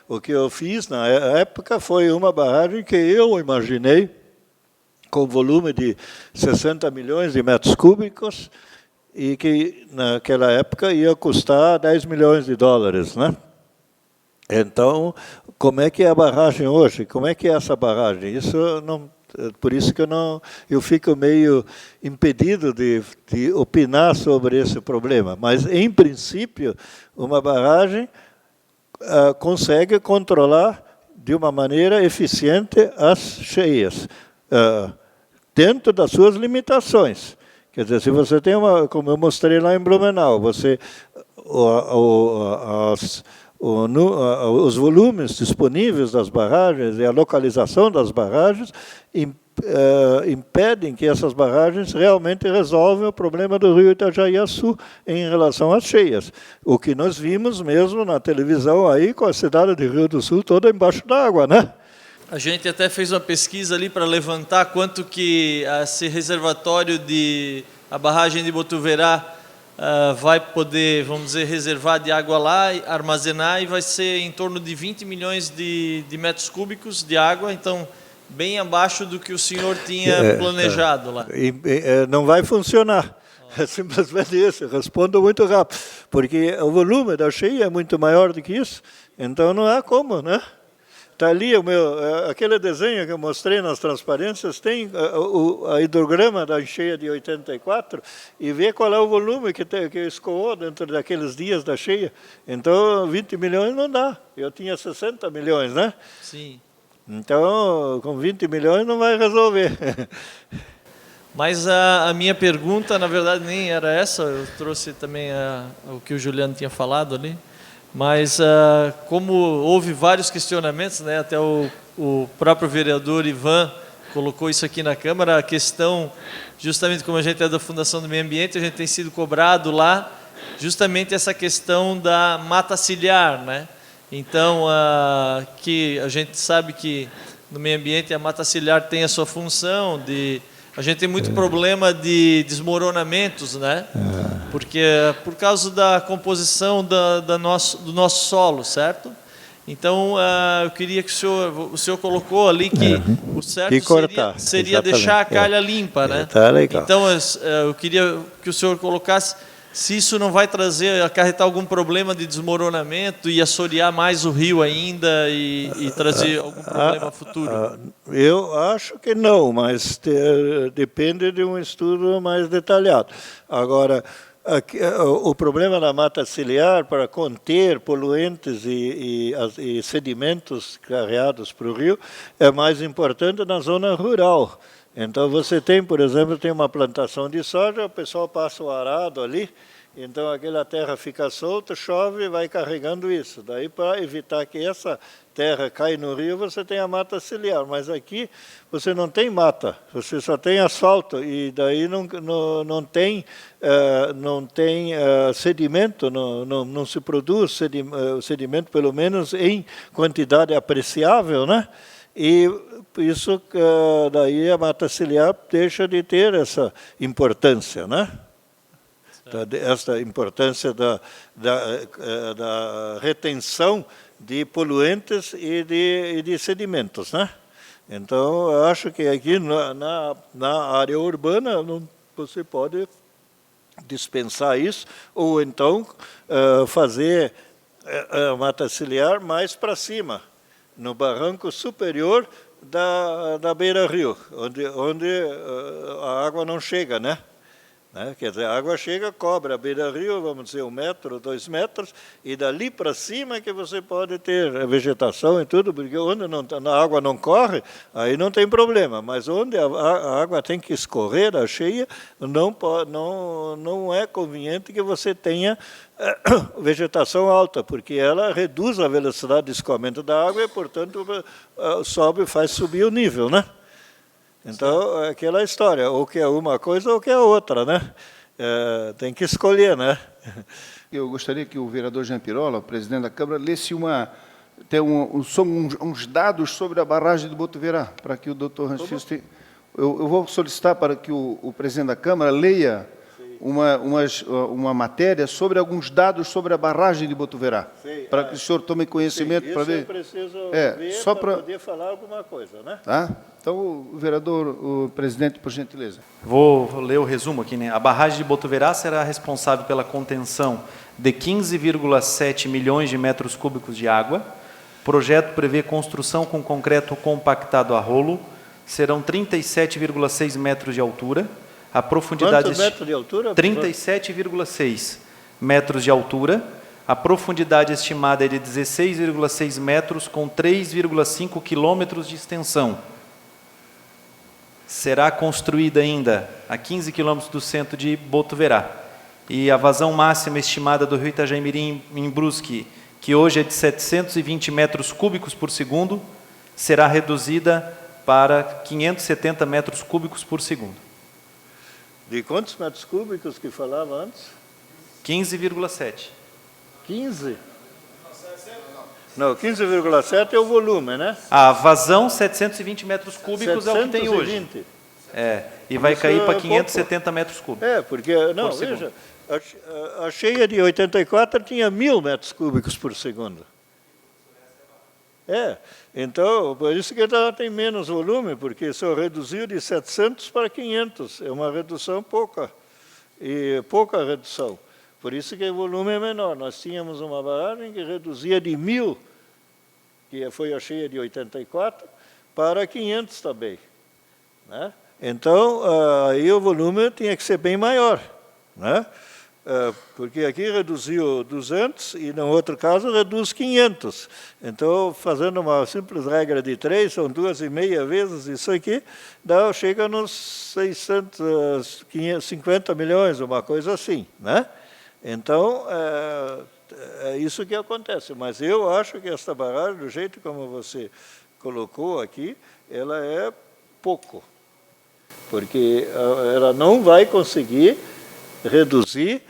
O que eu fiz na época foi uma barragem que eu imaginei com volume de 60 milhões de metros cúbicos e que naquela época ia custar 10 milhões de dólares, né? Então, como é que é a barragem hoje? Como é que é essa barragem? Isso não, por isso que eu fico meio impedido de opinar sobre esse problema. Mas, em princípio, uma barragem consegue controlar de uma maneira eficiente as cheias, dentro das suas limitações. Quer dizer, se você tem como eu mostrei lá em Blumenau, os volumes disponíveis das barragens e a localização das barragens impedem que essas barragens realmente resolvam o problema do rio Itajaiaçu em relação às cheias. O que nós vimos mesmo na televisão aí com a cidade de Rio do Sul toda embaixo d'água, né? A gente até fez uma pesquisa ali para levantar quanto que esse reservatório a barragem de Botuverá vai poder, vamos dizer, reservar de água lá, armazenar, e vai ser em torno de 20 milhões de metros cúbicos de água, então bem abaixo do que o senhor tinha planejado lá. Não vai funcionar. É simplesmente isso, respondo muito rápido, porque o volume da cheia é muito maior do que isso, então não há como, né? Está ali aquele desenho que eu mostrei nas transparências, tem a hidrograma da cheia de 84 e vê qual é o volume que escoou dentro daqueles dias da cheia. Então, 20 milhões não dá. Eu tinha 60 milhões, né? Sim. Então, com 20 milhões não vai resolver. Mas a minha pergunta, na verdade, nem era essa. Eu trouxe também o que o Juliano tinha falado ali. Mas, como houve vários questionamentos, né, até o próprio vereador Ivan colocou isso aqui na Câmara, a questão, justamente como a gente é da Fundação do Meio Ambiente, a gente tem sido cobrado lá, justamente essa questão da mata ciliar, né? Então, que a gente sabe que no meio ambiente a mata ciliar tem a sua função de... A gente tem muito problema de desmoronamentos, né? Porque por causa da composição do nosso solo, certo? Então, eu queria que o senhor colocou ali que o certo seria deixar a calha limpa, né? Tá legal. Então, eu queria que o senhor colocasse se isso não vai acarretar algum problema de desmoronamento e assorear mais o rio ainda e trazer algum problema futuro. Eu acho que não, mas depende de um estudo mais detalhado. Agora, o problema da mata ciliar para conter poluentes e sedimentos carreados para o rio é mais importante na zona rural. Então você tem, por exemplo, uma plantação de soja, o pessoal passa o arado ali, então aquela terra fica solta, chove e vai carregando isso. Daí, para evitar que essa terra caia no rio, você tem a mata ciliar. Mas aqui você não tem mata, você só tem asfalto e daí não tem sedimento, não se produz sedimento, pelo menos em quantidade apreciável, né? E isso, daí a mata ciliar deixa de ter essa importância, né? Essa importância da retenção de poluentes e de sedimentos, né? Então, eu acho que aqui na área urbana você pode dispensar isso, ou então fazer a mata ciliar mais para cima, no barranco superior da beira-rio, onde a água não chega, né? Quer dizer, a água chega, cobre a beira-rio, vamos dizer, 1 metro, 2 metros, e dali para cima que você pode ter a vegetação e tudo, porque onde a água não corre, aí não tem problema, mas onde a água tem que escorrer, a cheia, não é conveniente que você tenha vegetação alta, porque ela reduz a velocidade de escoamento da água e, portanto, faz subir o nível, né? Então, é aquela história, ou que é uma coisa ou que é outra, né? Tem que escolher, né? Eu gostaria que o vereador Jean Pirola, o presidente da Câmara, lesse uns dados sobre a barragem de Botuverá, para que o doutor Rancis... Eu vou solicitar para que o presidente da Câmara leia uma matéria sobre alguns dados sobre a barragem de Botuverá, Sei. para que o senhor tome conhecimento, para Isso eu ver. preciso É, ver só para pra- poder falar alguma coisa, né? Tá? Então, o vereador, o presidente, por gentileza. Vou ler o resumo aqui, né? A barragem de Botuverá será responsável pela contenção de 15,7 milhões de metros cúbicos de água. O projeto prevê construção com concreto compactado a rolo. Serão 37,6 metros de altura. A profundidade... Quantos metros de altura? 37,6 metros de altura. A profundidade estimada é de 16,6 metros, com 3,5 quilômetros de extensão. Será construída ainda a 15 quilômetros do centro de Botuverá. E a vazão máxima estimada do rio Itajaimirim em Brusque, que hoje é de 720 metros cúbicos por segundo, será reduzida para 570 metros cúbicos por segundo. De quantos metros cúbicos que falava antes? 15,7. 15? Não, 15,7 é o volume, né? A vazão, 720 metros cúbicos é o que tem hoje. 720. E vai Isso cair é para pouco. 570 metros cúbicos. É, porque, não, Por segundo. veja, a cheia de 84 tinha 1.000 metros cúbicos por segundo. É, então, por isso que ela tem menos volume, porque só reduziu de 700 para 500. É uma redução pouca, e pouca redução. Por isso que o volume é menor. Nós tínhamos uma barragem que reduzia de 1.000, que foi a cheia de 84, para 500 também, né? Então, aí o volume tinha que ser bem maior, né? Porque aqui reduziu 200 e, no outro caso, reduz 500. Então, fazendo uma simples regra de 3, são 2,5 vezes isso aqui, chega nos 650 milhões, uma coisa assim, né? Então, é isso que acontece. Mas eu acho que esta barragem, do jeito como você colocou aqui, ela é pouco, porque ela não vai conseguir reduzir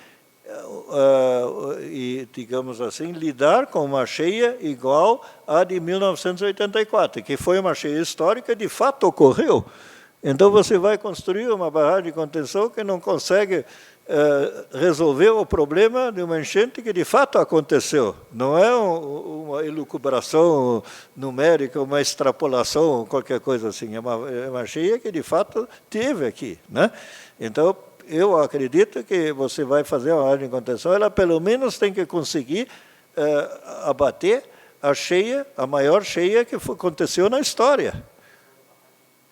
e, digamos assim, lidar com uma cheia igual à de 1984, que foi uma cheia histórica, de fato ocorreu. Então você vai construir uma barragem de contenção que não consegue resolver o problema de uma enchente que de fato aconteceu. Não é uma elucubração numérica, uma extrapolação, qualquer coisa assim. É uma cheia que de fato teve aqui, né? Então, eu acredito que você vai fazer uma barragem de contenção, ela pelo menos tem que conseguir abater a maior cheia que aconteceu na história.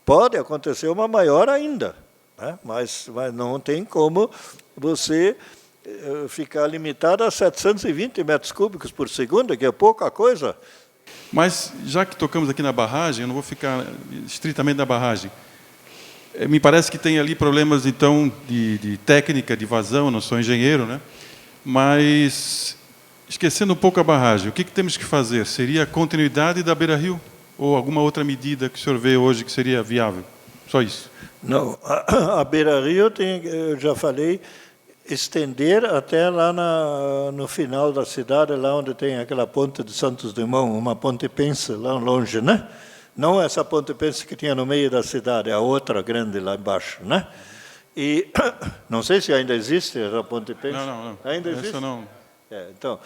Pode acontecer uma maior ainda, né? Mas não tem como você ficar limitado a 720 metros cúbicos por segundo, que é pouca coisa. Mas, já que tocamos aqui na barragem, eu não vou ficar estritamente na barragem. Me parece que tem ali problemas, então, de técnica, de vazão, não sou engenheiro, né? Mas, esquecendo um pouco a barragem, o que temos que fazer? Seria a continuidade da Beira-Rio? Ou alguma outra medida que o senhor vê hoje que seria viável? Só isso. Não, a Beira-Rio tem, eu já falei, estender até lá no final da cidade, lá onde tem aquela ponte de Santos Dumont, uma ponte pensa lá longe, né? Não essa ponte pensa que tinha no meio da cidade, a outra grande lá embaixo, né? E não sei se ainda existe essa ponte pensa. Não. Ainda existe? Essa não. Então,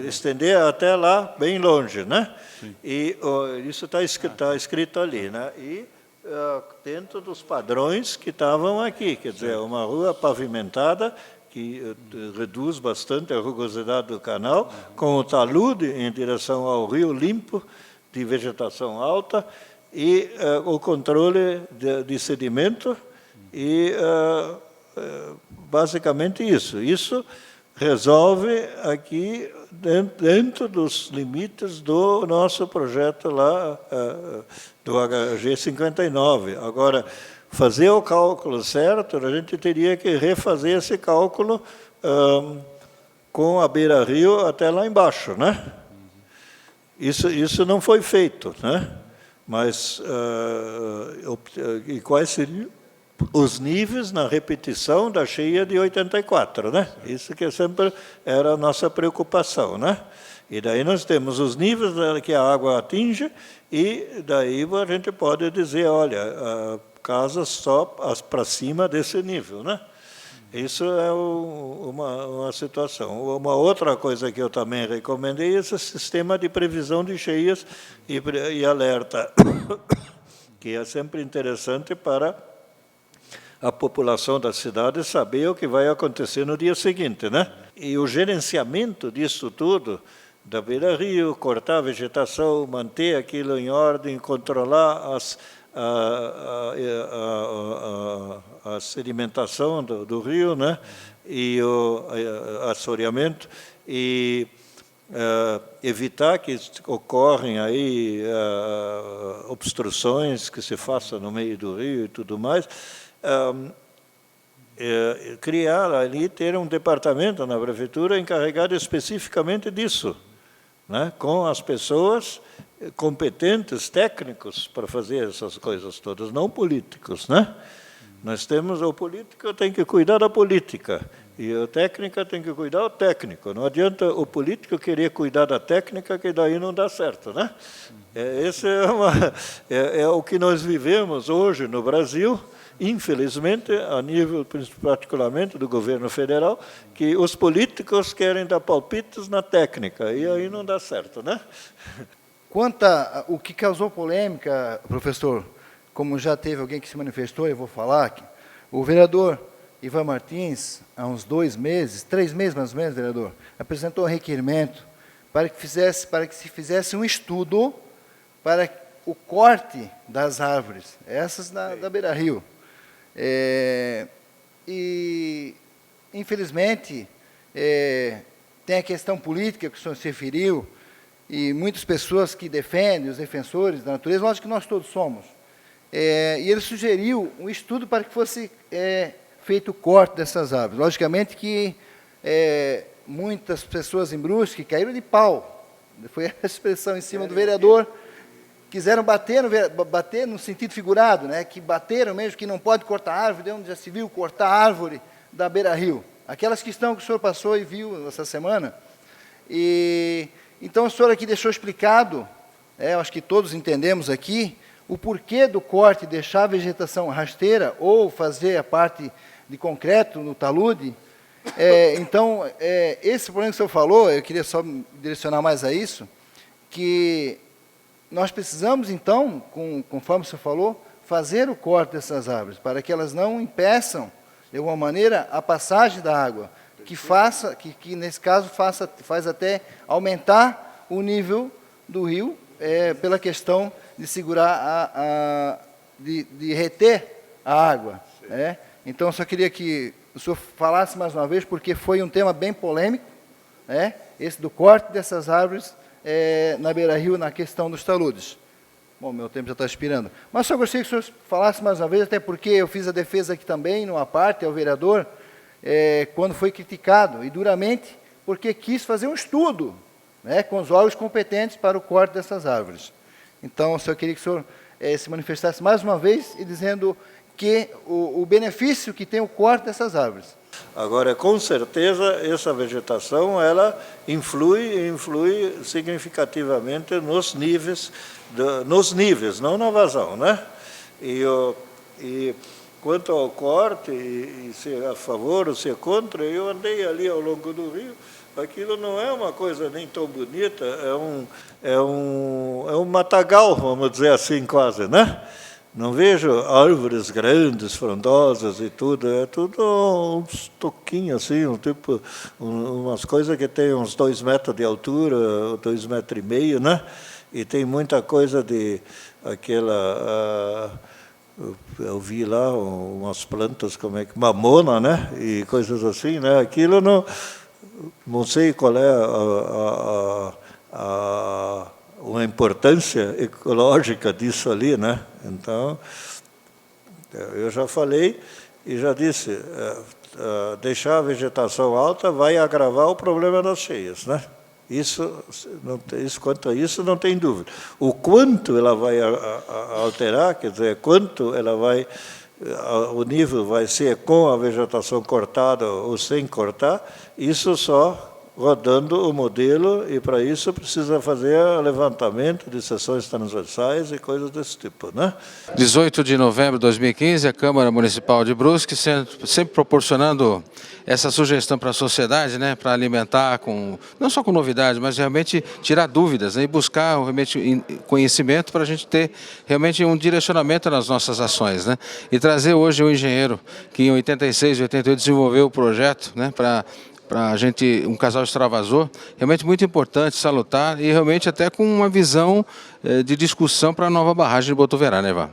estender até lá, bem longe, né? Sim. E isso está escrito ali, né? E dentro dos padrões que estavam aqui, quer dizer, uma rua pavimentada que reduz bastante a rugosidade do canal, com o talude em direção ao rio limpo, de vegetação alta, e o controle de sedimento, e basicamente isso. Isso resolve aqui dentro dos limites do nosso projeto lá, do HG 59. Agora, fazer o cálculo certo, a gente teria que refazer esse cálculo com a Beira-Rio até lá embaixo, né? Isso não foi feito, né? Mas e quais seriam os níveis na repetição da cheia de 84, né? Isso que sempre era a nossa preocupação, né? E daí nós temos os níveis que a água atinge, e daí a gente pode dizer, olha, casas só para cima desse nível, né? Isso é uma situação. Uma outra coisa que eu também recomendei é esse sistema de previsão de cheias e alerta, que é sempre interessante para a população da cidade saber o que vai acontecer no dia seguinte, né? E o gerenciamento disso tudo, da beira-rio, cortar a vegetação, manter aquilo em ordem, controlar a sedimentação do rio, né? E o assoreamento, e evitar que ocorrem aí obstruções que se façam no meio do rio e tudo mais. Criar ali, ter um departamento na prefeitura encarregado especificamente disso, né, com as pessoas competentes, técnicos, para fazer essas coisas todas, não políticos, né? Nós temos, o político tem que cuidar da política, e a técnica tem que cuidar do técnico. Não adianta o político querer cuidar da técnica, que daí não dá certo, né? Esse é o que nós vivemos hoje no Brasil, infelizmente, a nível, particularmente, do governo federal, que os políticos querem dar palpites na técnica, e aí não dá certo, né? Quanto o que causou polêmica, professor, como já teve alguém que se manifestou, eu vou falar aqui, o vereador Ivan Martins, há uns 2 meses, 3 meses mais ou menos, vereador, apresentou um requerimento para que se fizesse um estudo para o corte das árvores, essas da beira-rio. E, infelizmente, tem a questão política que o senhor se referiu, e muitas pessoas que defendem, os defensores da natureza, lógico que nós todos somos. E ele sugeriu um estudo para que fosse feito o corte dessas árvores. Logicamente que muitas pessoas em Brusque caíram de pau, foi a expressão em cima do vereador, quiseram bater no sentido figurado, né, que bateram mesmo, que não pode cortar árvore, de onde já se viu cortar árvore da beira-rio. Aquelas questões que o senhor passou e viu essa semana. Então, o senhor aqui deixou explicado, eu acho que todos entendemos aqui, o porquê do corte, deixar a vegetação rasteira ou fazer a parte de concreto no talude. Então, esse problema que o senhor falou, eu queria só direcionar mais a isso, que nós precisamos, então, conforme o senhor falou, fazer o corte dessas árvores, para que elas não impeçam, de alguma maneira, a passagem da água, que nesse caso, faz até aumentar o nível do rio, pela questão de segurar, de reter a água. Então, eu só queria que o senhor falasse mais uma vez, porque foi um tema bem polêmico, esse do corte dessas árvores na beira-rio, na questão dos taludes. Bom, meu tempo já está expirando. Mas só gostaria que o senhor falasse mais uma vez, até porque eu fiz a defesa aqui também, numa parte, ao vereador, quando foi criticado, e duramente, porque quis fazer um estudo, com os órgãos competentes para o corte dessas árvores. Então, eu só queria que o senhor se manifestasse mais uma vez, e dizendo que o benefício que tem o corte dessas árvores. Agora, com certeza, essa vegetação, ela influi significativamente nos níveis, não na vazão, né? E quanto ao corte, e se é a favor ou se é contra, eu andei ali ao longo do rio, aquilo não é uma coisa nem tão bonita, é um matagal, vamos dizer assim, quase, né? Não vejo árvores grandes, frondosas e tudo, é tudo uns toquinhos assim, umas coisas que tem uns 2 metros de altura, 2,5 metros, né? E tem muita coisa de eu vi lá umas plantas, mamona, né? E coisas assim, né? Aquilo não sei qual é a importância ecológica disso ali, né? Então, eu já falei e já disse, deixar a vegetação alta vai agravar o problema das cheias, né? Quanto a isso, não tem dúvida. O quanto ela vai alterar, quer dizer, o nível vai ser com a vegetação cortada ou sem cortar, isso só rodando o modelo, e para isso precisa fazer levantamento de seções transversais e coisas desse tipo, né? 18 de novembro de 2015, a Câmara Municipal de Brusque sempre proporcionando essa sugestão para a sociedade, né, para alimentar não só com novidades, mas realmente tirar dúvidas, né, e buscar realmente conhecimento para a gente ter realmente um direcionamento nas nossas ações, né, e trazer hoje o engenheiro que em 86 e 88 desenvolveu o projeto, né, para a gente, um casal extravasor, realmente muito importante, salutar e realmente até com uma visão de discussão para a nova barragem de Botuverá, né, Ivan?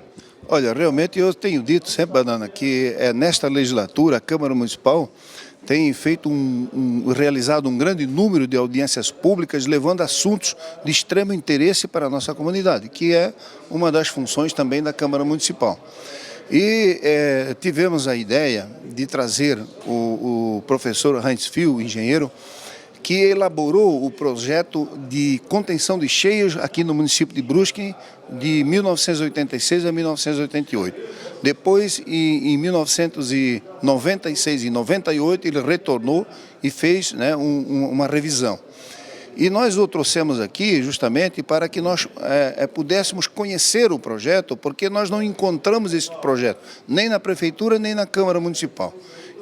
Olha, realmente eu tenho dito sempre, Banana, que nesta legislatura a Câmara Municipal tem feito realizado um grande número de audiências públicas, levando assuntos de extremo interesse para a nossa comunidade, que é uma das funções também da Câmara Municipal. E tivemos a ideia de trazer o professor Heinz Fiel, engenheiro, que elaborou o projeto de contenção de cheias aqui no município de Brusque de 1986 a 1988. Depois, em 1996 e 98, ele retornou e fez, né, uma revisão. E nós o trouxemos aqui justamente para que nós pudéssemos conhecer o projeto, porque nós não encontramos esse projeto, nem na Prefeitura, nem na Câmara Municipal.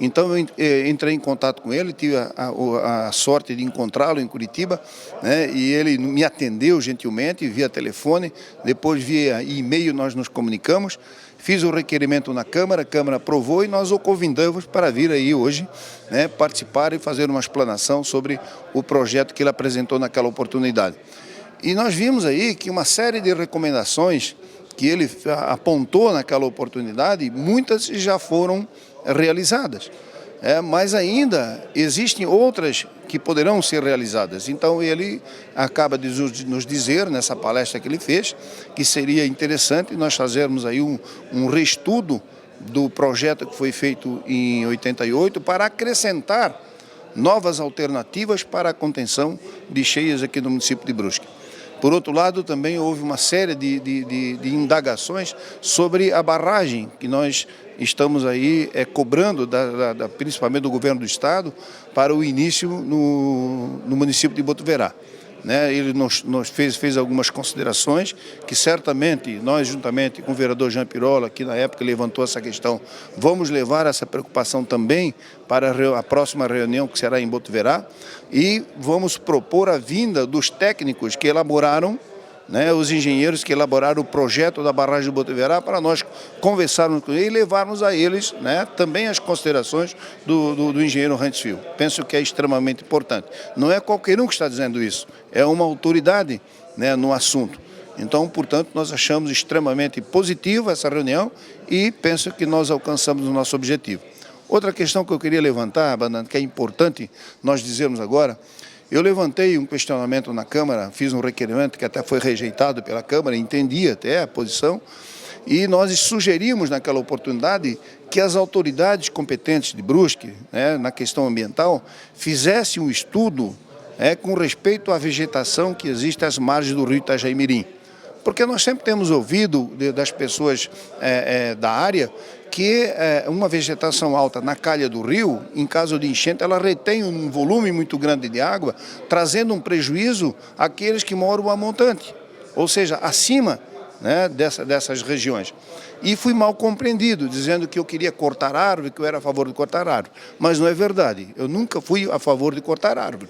Então eu entrei em contato com ele, tive a sorte de encontrá-lo em Curitiba, né, e ele me atendeu gentilmente via telefone, depois via e-mail nós nos comunicamos, fiz o requerimento na Câmara, a Câmara aprovou e nós o convidamos para vir aí hoje, né, participar e fazer uma explanação sobre o projeto que ele apresentou naquela oportunidade. E nós vimos aí que uma série de recomendações que ele apontou naquela oportunidade, muitas já foram realizadas, mas ainda existem outras que poderão ser realizadas. Então ele acaba de nos dizer, nessa palestra que ele fez, que seria interessante nós fazermos aí um reestudo do projeto que foi feito em 88 para acrescentar novas alternativas para a contenção de cheias aqui no município de Brusque. Por outro lado, também houve uma série de indagações sobre a barragem que nós estamos aí cobrando, principalmente do governo do estado, para o início no município de Botuverá. Né, ele nos fez algumas considerações que certamente nós, juntamente com o vereador Jean Pirola, que na época levantou essa questão, vamos levar essa preocupação também para a próxima reunião que será em Botuverá e vamos propor a vinda dos técnicos que elaboraram, né, os engenheiros que elaboraram o projeto da barragem de Botuverá para nós conversarmos com eles e levarmos a eles, né, também as considerações do engenheiro Heinz Fiel. Penso que é extremamente importante. Não é qualquer um que está dizendo isso, é uma autoridade, né, no assunto. Então, portanto, nós achamos extremamente positiva essa reunião e penso que nós alcançamos o nosso objetivo. Outra questão que eu queria levantar, Banana, que é importante nós dizermos agora, eu levantei um questionamento na Câmara, fiz um requerimento que até foi rejeitado pela Câmara, entendi até a posição, e nós sugerimos naquela oportunidade que as autoridades competentes de Brusque, né, na questão ambiental, fizessem um estudo com respeito à vegetação que existe às margens do rio Itajaimirim. Porque nós sempre temos ouvido das pessoas da área que uma vegetação alta na calha do rio, em caso de enchente, ela retém um volume muito grande de água, trazendo um prejuízo àqueles que moram a montante, ou seja, acima, né, dessas regiões. E fui mal compreendido, dizendo que eu queria cortar árvore, que eu era a favor de cortar árvore. Mas não é verdade, eu nunca fui a favor de cortar árvore.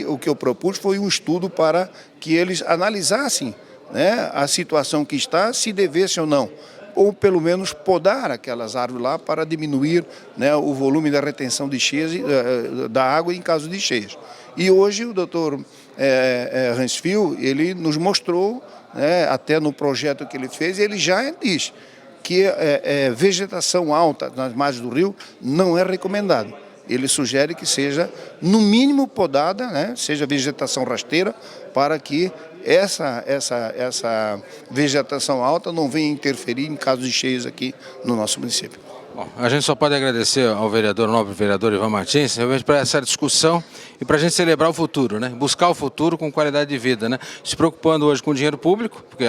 O que eu propus foi um estudo para que eles analisassem, né, a situação que está, se devesse ou não, ou pelo menos podar aquelas árvores lá para diminuir, né, o volume da retenção de cheias, da água em caso de cheias. E hoje o doutor Heinz Fiel, ele nos mostrou, né, até no projeto que ele fez, ele já diz que vegetação alta nas margens do rio não é recomendado. Ele sugere que seja, no mínimo, podada, né, seja vegetação rasteira, para que essa vegetação alta não venha interferir em casos de cheias aqui no nosso município. Bom, a gente só pode agradecer ao vereador, nobre vereador Ivan Martins, realmente para essa discussão e para a gente celebrar o futuro, né? Buscar o futuro com qualidade de vida, né? Se preocupando hoje com o dinheiro público, porque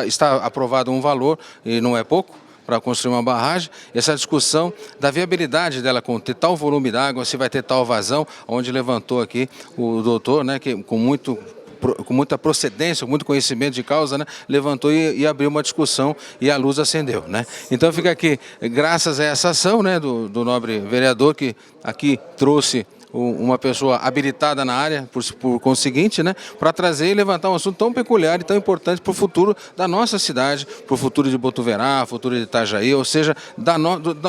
está aprovado um valor e não é pouco, para construir uma barragem, essa discussão da viabilidade dela com ter tal volume d'água, se vai ter tal vazão, onde levantou aqui o doutor, né, que com muita procedência, com muito conhecimento de causa, né, levantou e abriu uma discussão e a luz acendeu, né? Então fica aqui, graças a essa ação, né, do nobre vereador, que aqui trouxe uma pessoa habilitada na área, por conseguinte, né, para trazer e levantar um assunto tão peculiar e tão importante para o futuro da nossa cidade, para o futuro de Botuverá, futuro de Itajaí, ou seja, da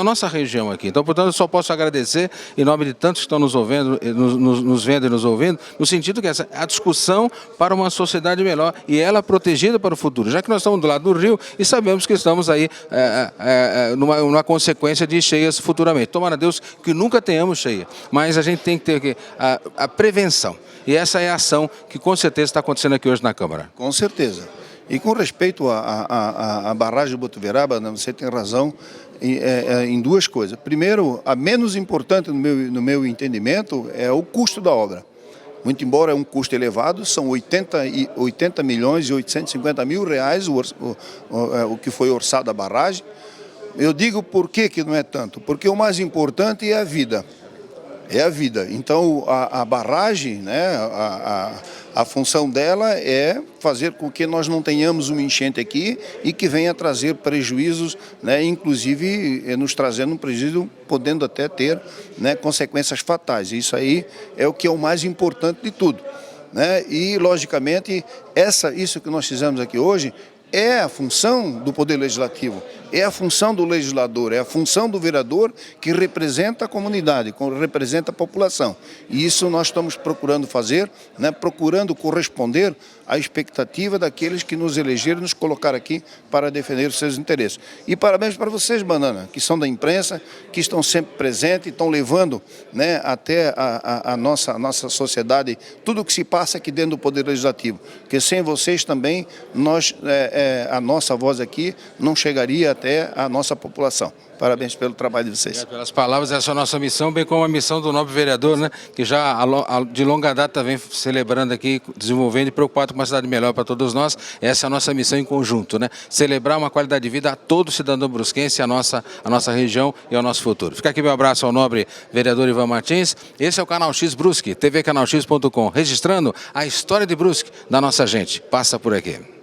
nossa região aqui. Então, portanto, eu só posso agradecer em nome de tantos que estão nos ouvindo, nos vendo e nos ouvindo, no sentido que essa é a discussão para uma sociedade melhor e ela protegida para o futuro, já que nós estamos do lado do rio e sabemos que estamos aí numa consequência de cheias futuramente. Tomara a Deus que nunca tenhamos cheia, mas a gente tem que ter a prevenção. E essa é a ação que com certeza está acontecendo aqui hoje na Câmara. Com certeza. E com respeito à barragem de Botuveraba, você tem razão em duas coisas. Primeiro, a menos importante no meu entendimento é o custo da obra. Muito embora é um custo elevado, são 80 milhões e 850 mil reais o que foi orçado a barragem. Eu digo por que não é tanto? Porque o mais importante é a vida. É a vida. Então, a barragem, né, a função dela é fazer com que nós não tenhamos uma enchente aqui e que venha trazer prejuízos, né, inclusive nos trazendo um prejuízo, podendo até ter, né, consequências fatais. Isso aí é o que é o mais importante de tudo, né? E, logicamente, isso que nós fizemos aqui hoje é a função do Poder Legislativo, é a função do legislador, é a função do vereador que representa a comunidade, que representa a população. E isso nós estamos procurando fazer, né, procurando corresponder à expectativa daqueles que nos elegeram e nos colocaram aqui para defender os seus interesses. E parabéns para vocês, Banana, que são da imprensa, que estão sempre presentes, estão levando, né, até a nossa sociedade tudo o que se passa aqui dentro do Poder Legislativo. Porque sem vocês também, a nossa voz aqui não chegaria até a nossa população. Parabéns pelo trabalho de vocês. Obrigado pelas palavras, essa é a nossa missão, bem como a missão do nobre vereador, né, que já de longa data vem celebrando aqui, desenvolvendo e preocupado com uma cidade melhor para todos nós. Essa é a nossa missão em conjunto, né? Celebrar uma qualidade de vida a todo cidadão brusquense, a nossa região e ao nosso futuro. Fica aqui meu abraço ao nobre vereador Ivan Martins. Esse é o Canal X Brusque, tvcanalx.com, registrando a história de Brusque da nossa gente. Passa por aqui.